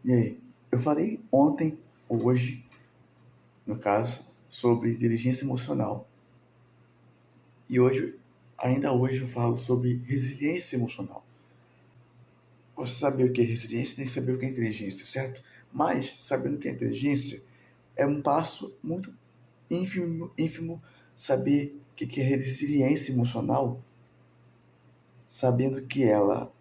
E aí? Eu falei ontem, ou hoje, no caso, sobre inteligência emocional. E hoje, ainda hoje, eu falo sobre resiliência emocional. Você saber o que é resiliência tem que saber o que é inteligência, certo? Mas, sabendo o que é inteligência, é um passo muito ínfimo saber o que é resiliência emocional, sabendo que ela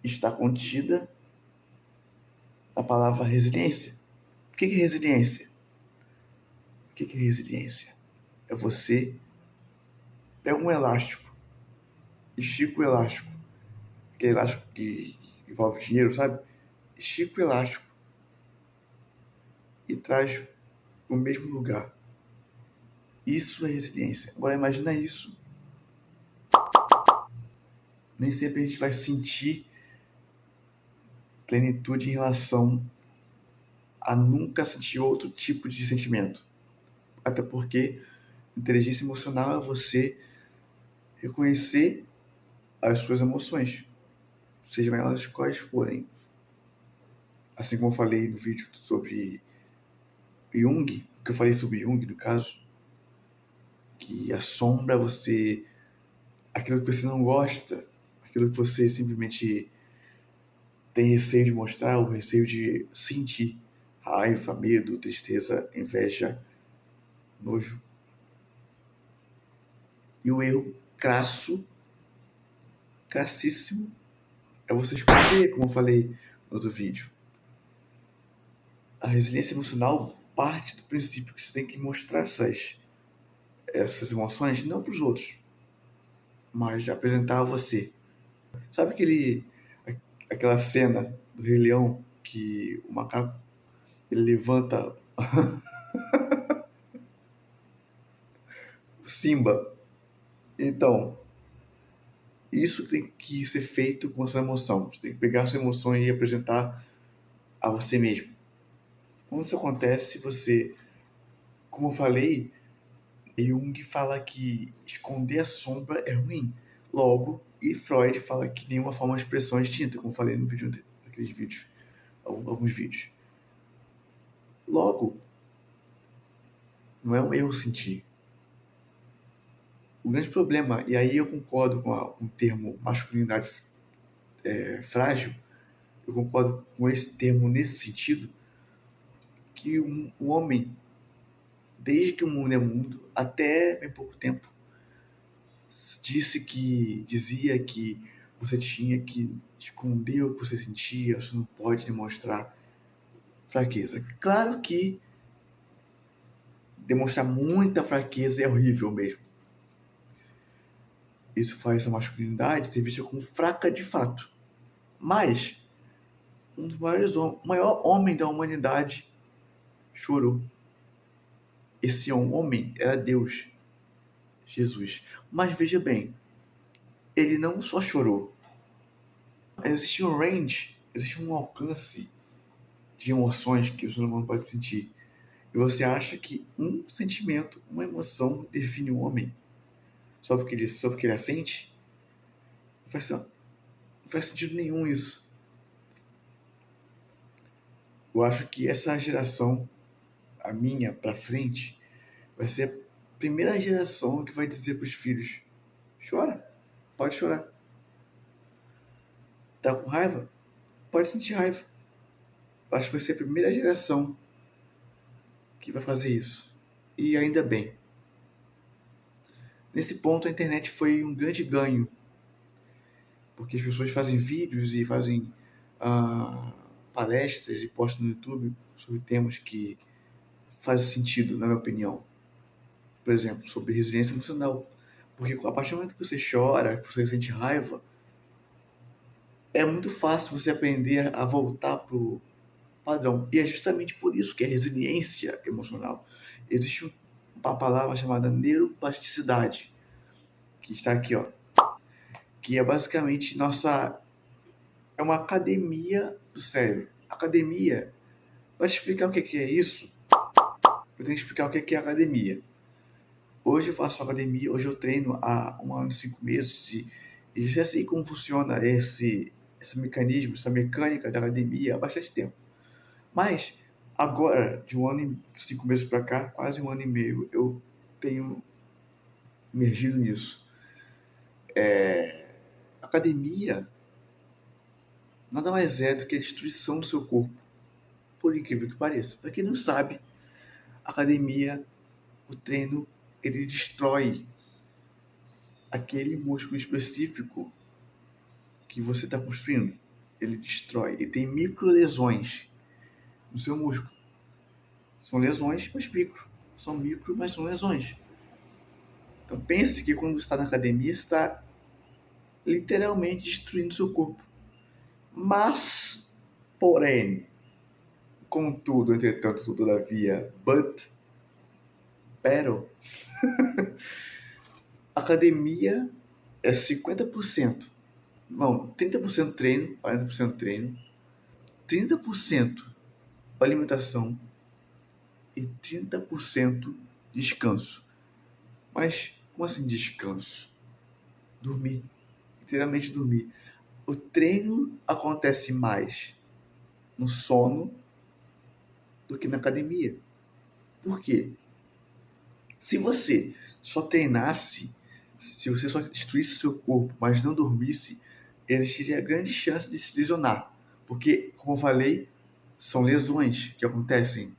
está contida na palavra resiliência. O que é resiliência? O que é resiliência? É você pega um elástico, estica o elástico, aquele elástico que envolve dinheiro, sabe? Estica o elástico e traz para o mesmo lugar. Isso é resiliência. Agora imagina isso. Nem sempre a gente vai sentir plenitude em relação a nunca sentir outro tipo de sentimento. Até porque inteligência emocional é você reconhecer as suas emoções, sejam elas quais forem. Assim como eu falei no vídeo sobre Jung, que eu falei sobre Jung, no caso, que assombra você aquilo que você não gosta, aquilo que você simplesmente tem receio de mostrar, ou receio de sentir, raiva, medo, tristeza, inveja, nojo. E o erro crassíssimo, é você esconder, como eu falei no outro vídeo. A resiliência emocional parte do princípio que você tem que mostrar essas emoções não para os outros, mas apresentar a você. Sabe aquela cena do Rei Leão que o macaco ele levanta o Simba? Então, isso tem que ser feito com a sua emoção. Você tem que pegar a sua emoção e apresentar a você mesmo. Quando isso acontece, você, como eu falei, Jung fala que esconder a sombra é ruim. Logo, e Freud fala que nenhuma forma de expressão é distinta, como eu falei no vídeo, naqueles vídeos, alguns vídeos. Logo, não é um erro sentir. O grande problema, e aí eu concordo com o termo masculinidade frágil, eu concordo com esse termo nesse sentido, que um homem, desde que o mundo é mundo, até bem pouco tempo, dizia que você tinha que esconder o que você sentia, você não pode demonstrar fraqueza. Claro que demonstrar muita fraqueza é horrível mesmo. Isso faz a masculinidade ser vista como fraca de fato. Mas um dos o maior homem da humanidade chorou. Esse homem era Deus, Jesus. Mas veja bem, ele não só chorou. Existe um range, existe um alcance de emoções que o ser humano pode sentir. E você acha que um sentimento, uma emoção define o homem só porque ele a sente? Não faz sentido nenhum isso. Eu acho que essa geração, a minha pra frente, vai ser a primeira geração que vai dizer pros filhos: chora, pode chorar. Tá com raiva? Pode sentir raiva. Eu acho que vai ser a primeira geração que vai fazer isso. E ainda bem. Nesse ponto, a internet foi um grande ganho, porque as pessoas fazem vídeos e fazem ah, palestras e postam no YouTube sobre temas que fazem sentido, na minha opinião. Por exemplo, sobre resiliência emocional. Porque a partir do momento que você chora, que você sente raiva, é muito fácil você aprender a voltar pro padrão. E é justamente por isso que é resiliência emocional. Existe uma palavra chamada neuroplasticidade, que está aqui, ó, que é basicamente é uma academia do cérebro. Academia, para te explicar o que é isso, eu tenho que explicar o que é academia. Hoje eu faço academia, hoje eu treino há 1 ano e 5 meses e já sei como funciona esse mecanismo, essa mecânica da academia há bastante tempo. Mas agora, de 5 meses para cá, quase 1 ano e meio, eu tenho emergido nisso. Academia nada mais é do que a destruição do seu corpo, por incrível que pareça. Para quem não sabe, academia, o treino, ele destrói aquele músculo específico que você está construindo. Ele destrói. Ele tem micro lesões no seu músculo. São lesões, mas micro. São micro, mas são lesões. Então pense que quando você está na academia, você está literalmente destruindo seu corpo. Mas, porém, contudo, entretanto, todavia, pero, academia é 50%. Não, 30% treino, 40% treino, 30% alimentação e 30% descanso. Mas como assim descanso? Dormir. Inteiramente dormir. O treino acontece mais no sono do que na academia. Por quê? Se você só treinasse, se você só destruísse seu corpo, mas não dormisse, existiria grande chance de se lesionar. Porque, como eu falei, são lesões que acontecem,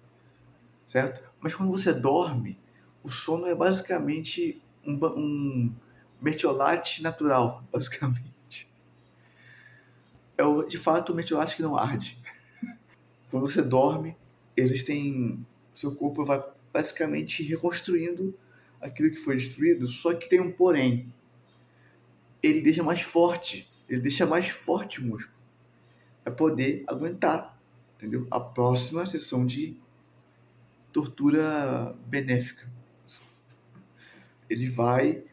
certo? Mas quando você dorme, o sono é basicamente um metiolate natural, basicamente. De fato, o metiolate que não arde. Quando você dorme, seu corpo vai basicamente reconstruindo aquilo que foi destruído, só que tem um porém. Ele deixa mais forte o músculo, para poder aguentar, entendeu? A próxima sessão de tortura benéfica. Ele vai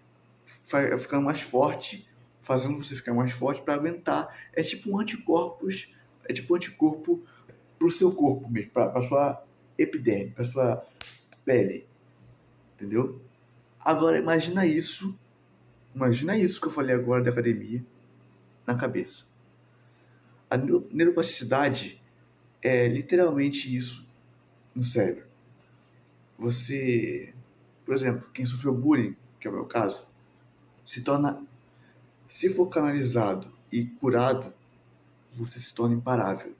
ficando mais forte, fazendo você ficar mais forte para aguentar. É tipo um anticorpo para o seu corpo mesmo, para a sua epiderme, para a sua pele, entendeu? Agora imagina isso que eu falei agora da academia na cabeça. A neuroplasticidade é literalmente isso no cérebro. Você, por exemplo, quem sofreu bullying, que é o meu caso, se for canalizado e curado, você se torna imparável,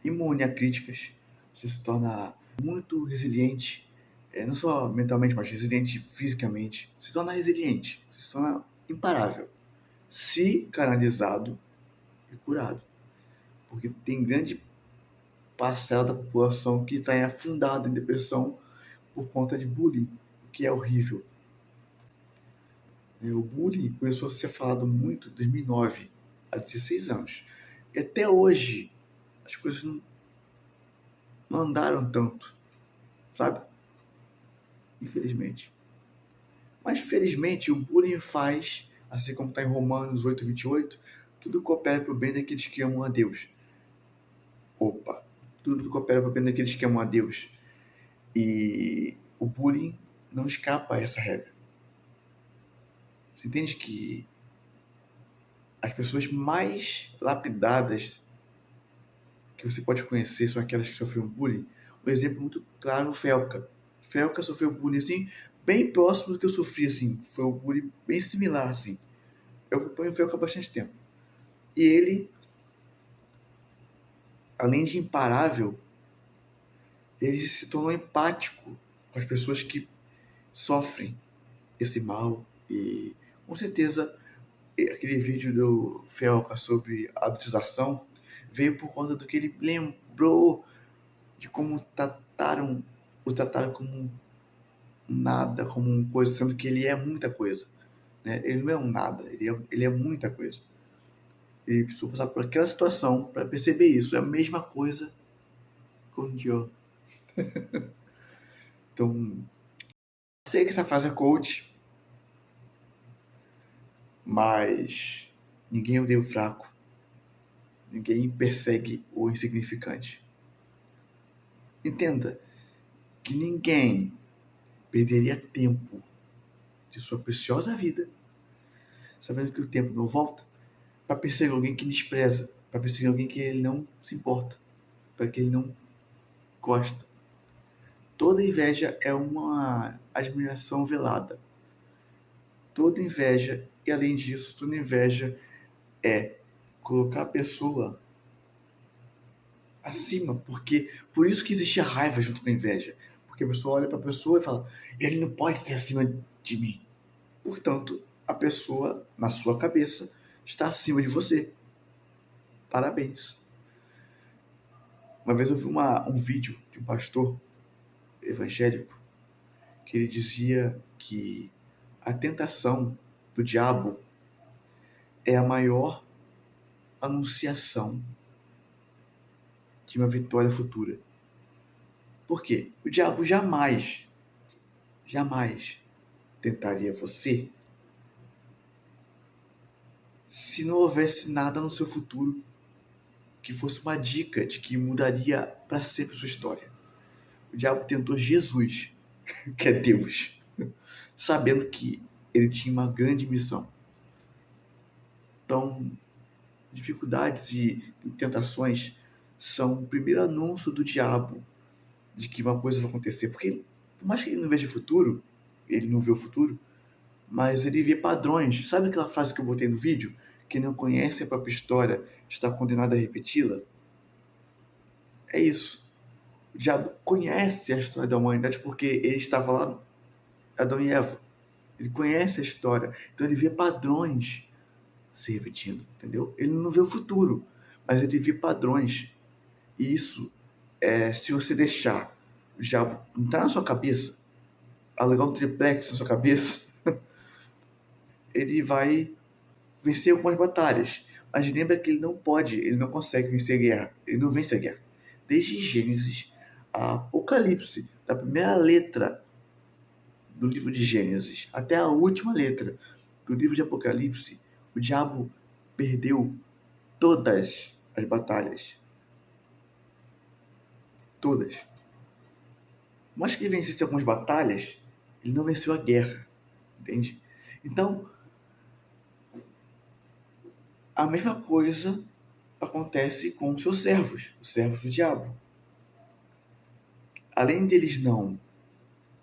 imune a críticas, você se torna muito resiliente, não só mentalmente, mas resiliente fisicamente, se torna resiliente, se torna imparável, se canalizado e curado, porque tem grande parcela da população que está afundada em depressão por conta de bullying, o que é horrível. O bullying começou a ser falado muito em 2009, há 16 anos. E até hoje, as coisas não andaram tanto, sabe? Infelizmente. Mas, felizmente, o bullying faz, assim como está em Romanos 8:28, tudo coopera para o bem daqueles que amam a Deus. Opa! Tudo coopera para o bem daqueles que amam a Deus. E o bullying não escapa a essa regra. Você entende que as pessoas mais lapidadas que você pode conhecer são aquelas que sofreram bullying? Um exemplo muito claro, o Felca. Felca sofreu bullying, assim, bem próximo do que eu sofri, assim. Foi um bullying bem similar, assim. Eu acompanho o Felca há bastante tempo. E ele, além de imparável, ele se tornou empático com as pessoas que sofrem esse mal. E, com certeza, aquele vídeo do Felca sobre a adultização veio por conta do que ele lembrou de como o trataram como nada, como uma coisa, sendo que ele é muita coisa. Né? Ele não é um nada, ele é muita coisa. Ele precisou passar por aquela situação para perceber isso. É a mesma coisa com o Dio. Então, sei que essa frase é coach, mas ninguém odeia o fraco. Ninguém persegue o insignificante. Entenda que ninguém perderia tempo de sua preciosa vida, sabendo que o tempo não volta, para perseguir alguém que despreza, para perseguir alguém que ele não se importa, para que ele não gosta. Toda inveja é uma admiração velada. Toda inveja, e além disso, toda inveja é colocar a pessoa acima, porque por isso que existe a raiva junto com a inveja. Porque a pessoa olha para a pessoa e fala: ele não pode ser acima de mim. Portanto, a pessoa, na sua cabeça, está acima de você. Parabéns. Uma vez eu vi um vídeo de um pastor evangélico que ele dizia que a tentação do diabo é a maior anunciação de uma vitória futura. Por quê? O diabo jamais tentaria você se não houvesse nada no seu futuro que fosse uma dica de que mudaria para sempre sua história. O diabo tentou Jesus, que é Deus, sabendo que ele tinha uma grande missão. Então, dificuldades e tentações são o primeiro anúncio do diabo de que uma coisa vai acontecer. Porque, por mais que ele não veja o futuro, ele não vê o futuro, mas ele vê padrões. Sabe aquela frase que eu botei no vídeo? Quem não conhece a própria história está condenado a repeti-la? É isso. O diabo conhece a história da humanidade porque ele estava lá, Adão e Eva. Ele conhece a história. Então ele vê padrões se repetindo, entendeu? Ele não vê o futuro, mas ele vê padrões. E isso, se você deixar o diabo entrar na sua cabeça, alugar um triplex na sua cabeça, ele vai vencer algumas batalhas. Mas lembra que ele não consegue vencer a guerra. Ele não vence a guerra. Desde Gênesis a Apocalipse, da primeira letra do livro de Gênesis até a última letra do livro de Apocalipse, o diabo perdeu todas as batalhas. Todas. Mas que ele vencesse algumas batalhas, ele não venceu a guerra. Entende? Então, a mesma coisa acontece com os seus servos, os servos do diabo. Além deles não.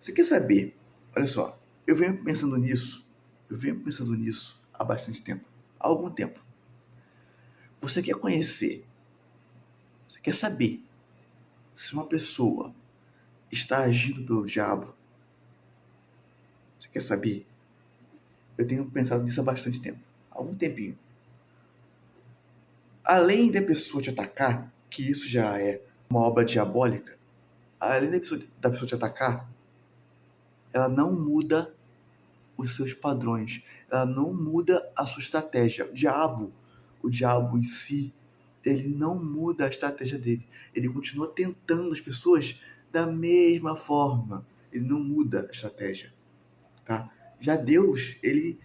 Você quer saber? Olha só, eu venho pensando nisso há bastante tempo. Há algum tempo. Você quer conhecer, você quer saber se uma pessoa está agindo pelo diabo? Você quer saber? Eu tenho pensado nisso há bastante tempo. Há algum tempinho. Além da pessoa te atacar, que isso já é uma obra diabólica, além da pessoa te atacar, ela não muda os seus padrões, ela não muda a sua estratégia. O diabo em si, ele não muda a estratégia dele. Ele continua tentando as pessoas da mesma forma. Ele não muda a estratégia, tá? Já Deus, ele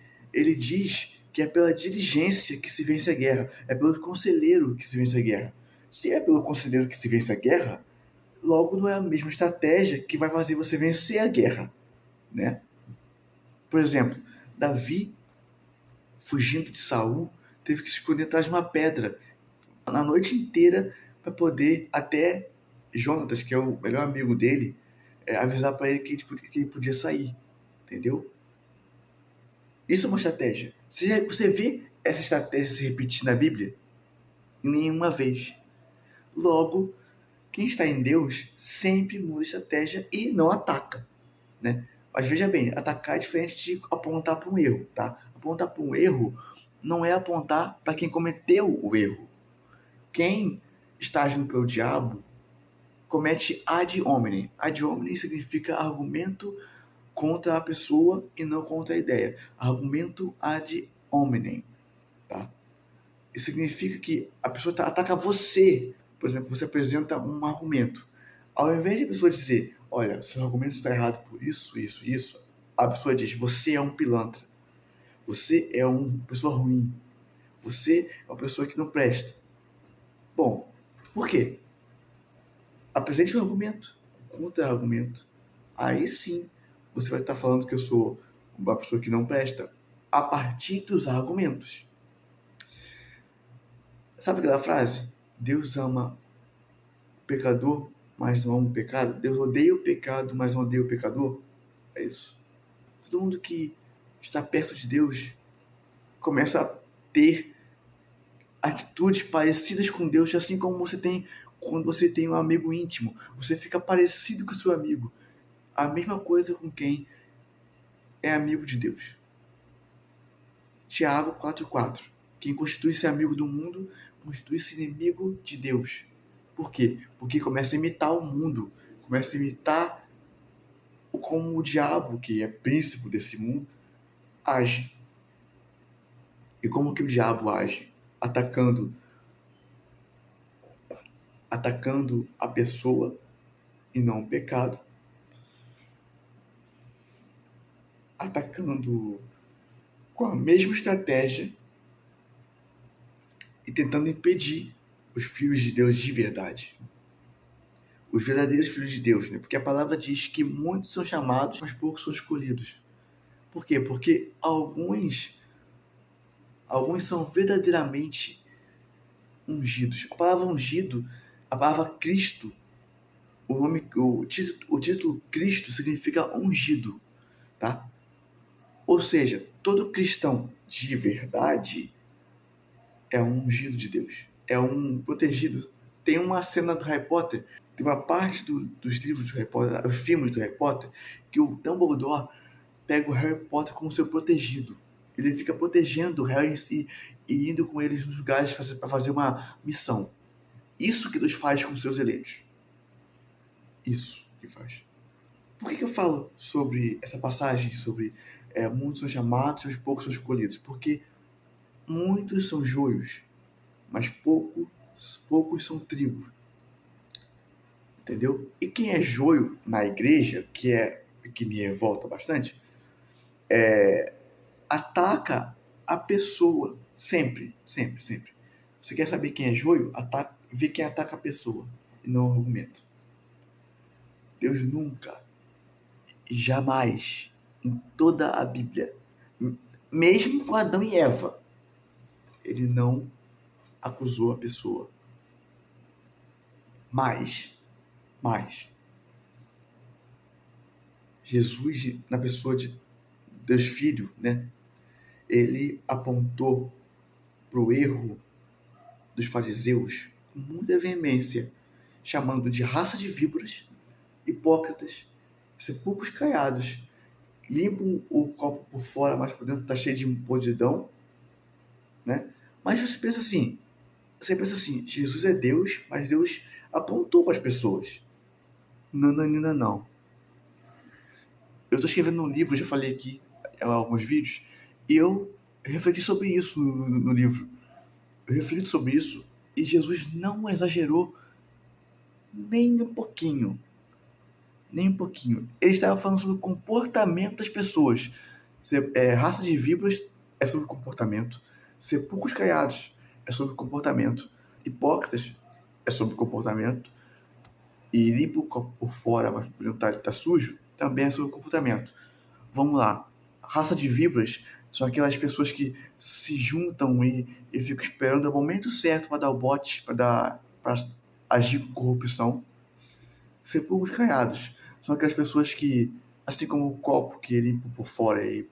diz que é pela diligência que se vence a guerra, é pelo conselheiro que se vence a guerra. Se é pelo conselheiro que se vence a guerra, logo não é a mesma estratégia que vai fazer você vencer a guerra, né? Por exemplo, Davi, fugindo de Saul, teve que se esconder atrás de uma pedra na noite inteira para poder até Jonatas, que é o melhor amigo dele, avisar para ele que ele podia sair, entendeu? Isso é uma estratégia. Você vê essa estratégia se repetir na Bíblia? Nenhuma vez. Logo, quem está em Deus sempre muda estratégia e não ataca, né? Mas veja bem, atacar é diferente de apontar para um erro, tá? Apontar para um erro não é apontar para quem cometeu o erro. Quem está agindo pelo diabo comete ad hominem. Ad hominem significa argumento contra a pessoa e não contra a ideia. Argumento ad hominem, tá? Isso significa que a pessoa ataca você. Por exemplo, você apresenta um argumento. Ao invés de a pessoa dizer, olha, seu argumento está errado por isso, isso, isso, a pessoa diz, você é um pilantra. Você é uma pessoa ruim. Você é uma pessoa que não presta. Bom, por quê? Apresente um argumento, um contra-argumento. Aí sim, você vai estar falando que eu sou uma pessoa que não presta a partir dos argumentos. Sabe aquela frase? Deus ama o pecador, mas não ama o pecado. Deus odeia o pecado, mas não odeia o pecador. É isso. Todo mundo que está perto de Deus começa a ter atitudes parecidas com Deus, assim como você tem quando você tem um amigo íntimo. Você fica parecido com o seu amigo. A mesma coisa com quem é amigo de Deus. Tiago 4,4. Quem constitui-se amigo do mundo, constitui-se inimigo de Deus. Por quê? Porque começa a imitar o mundo, começa a imitar como o diabo, que é príncipe desse mundo, age. E como que o diabo age? Atacando a pessoa e não o pecado, atacando com a mesma estratégia e tentando impedir os filhos de Deus de verdade. Os verdadeiros filhos de Deus, né? Porque a palavra diz que muitos são chamados, mas poucos são escolhidos. Por quê? Porque alguns são verdadeiramente ungidos. A palavra ungido, a palavra Cristo, o título Cristo significa ungido, tá? Ou seja, todo cristão de verdade é um ungido de Deus, é um protegido. Tem uma cena do Harry Potter, tem uma parte dos livros do Harry Potter, os filmes do Harry Potter, que o Dumbledore pega o Harry Potter como seu protegido. Ele fica protegendo o Harry e indo com eles nos lugares para fazer uma missão. Isso que Deus faz com seus eleitos. Isso que faz. Por que eu falo sobre essa passagem, sobre muitos são chamados, mas poucos são escolhidos? Porque muitos são joios, mas poucos são trigo. Entendeu? E quem é joio na igreja, que me revolta bastante, ataca a pessoa. Sempre, sempre, sempre. Você quer saber quem é joio? Vê quem ataca a pessoa e não o argumento. Deus nunca, jamais, em toda a Bíblia, mesmo com Adão e Eva, ele não acusou a pessoa. Mas, Jesus, na pessoa de Deus Filho, né? Ele apontou para o erro dos fariseus com muita veemência, chamando de raça de víboras, hipócritas, sepulcros caiados, limpam o copo por fora, mas por dentro está cheio de podridão, né? Mas você pensa assim, Jesus é Deus, mas Deus apontou para as pessoas. Não, não, não, não. Eu estou escrevendo um livro, já falei aqui em alguns vídeos, e eu refleti sobre isso no livro. Eu reflito sobre isso e Jesus não exagerou nem um pouquinho. Nem um pouquinho. Ele estava falando sobre o comportamento das pessoas. Raça de víboras é sobre comportamento. Sepulcros caiados é sobre comportamento. Hipócritas é sobre comportamento. E limpo o copo por fora, mas por dentro está sujo, também é sobre comportamento. Vamos lá. Raça de víboras são aquelas pessoas que se juntam e ficam esperando o momento certo para dar o bote, para agir com corrupção. Sepulcros caiados são aquelas pessoas que, assim como o copo que limpa por fora e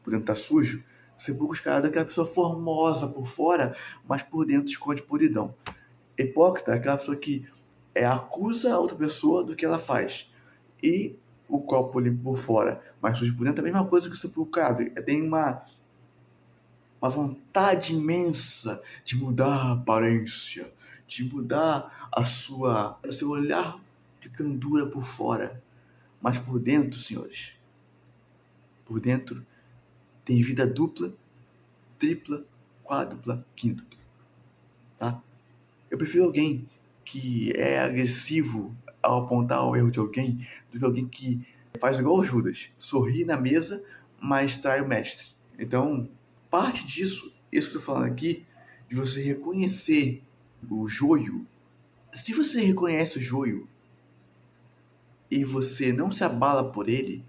por dentro está sujo, sepulcros caiados é aquela pessoa formosa por fora, mas por dentro esconde podridão. Hipócrita é aquela pessoa que acusa a outra pessoa do que ela faz. E o copo limpo por fora, mas sujo por dentro, é a mesma coisa que o sepulcro caiado. Tem uma vontade imensa de mudar a aparência, de mudar o seu olhar de candura por fora. Mas por dentro, senhores, por dentro tem vida dupla, tripla, quádrupla, quíntupla. Tá? Eu prefiro alguém que é agressivo ao apontar o erro de alguém do que alguém que faz igual o Judas, sorri na mesa, mas trai o mestre. Então, parte disso, isso que eu estou falando aqui, de você reconhecer o joio. Se você reconhece o joio e você não se abala por ele,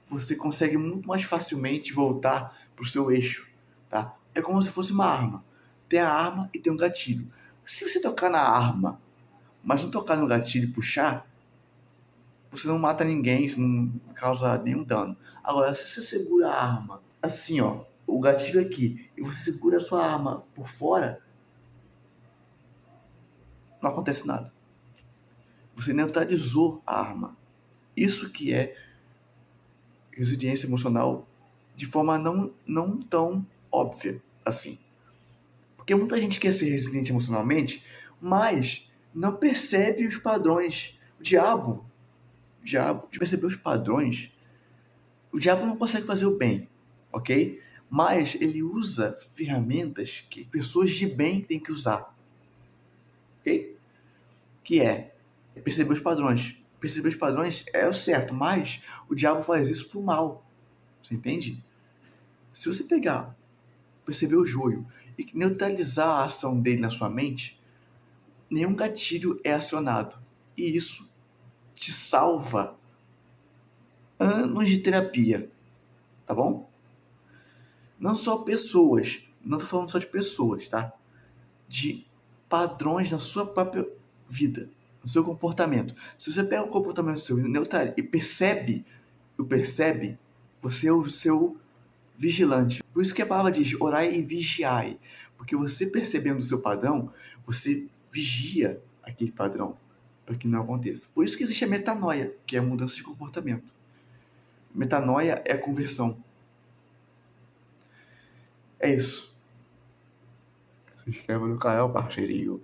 você consegue muito mais facilmente voltar para o seu eixo, tá? É como se fosse uma arma. Tem a arma e tem um gatilho. Se você tocar na arma, mas não tocar no gatilho e puxar, você não mata ninguém, isso não causa nenhum dano. Agora, se você segura a arma assim, ó, o gatilho aqui, e você segura a sua arma por fora, não acontece nada. Você neutralizou a arma. Isso que é resiliência emocional de forma não tão óbvia assim. Porque muita gente quer ser resiliente emocionalmente, mas não percebe os padrões. De perceber os padrões, o diabo não consegue fazer o bem, ok? Mas ele usa ferramentas que pessoas de bem têm que usar, ok? Que é perceber os padrões. Perceber os padrões é o certo, mas o diabo faz isso pro mal, você entende? Se você pegar, perceber o joio e neutralizar a ação dele na sua mente, nenhum gatilho é acionado. E isso te salva anos de terapia, tá bom? Não só pessoas, não tô falando só de pessoas, tá? De padrões na sua própria vida, no seu comportamento. Se você pega o comportamento seu e percebe, você é o seu vigilante. Por isso que a palavra diz orai e vigiai. Porque você percebendo o seu padrão, você vigia aquele padrão para que não aconteça. Por isso que existe a metanoia, que é a mudança de comportamento. Metanoia é a conversão. É isso. Se inscreva no canal, parceirinho.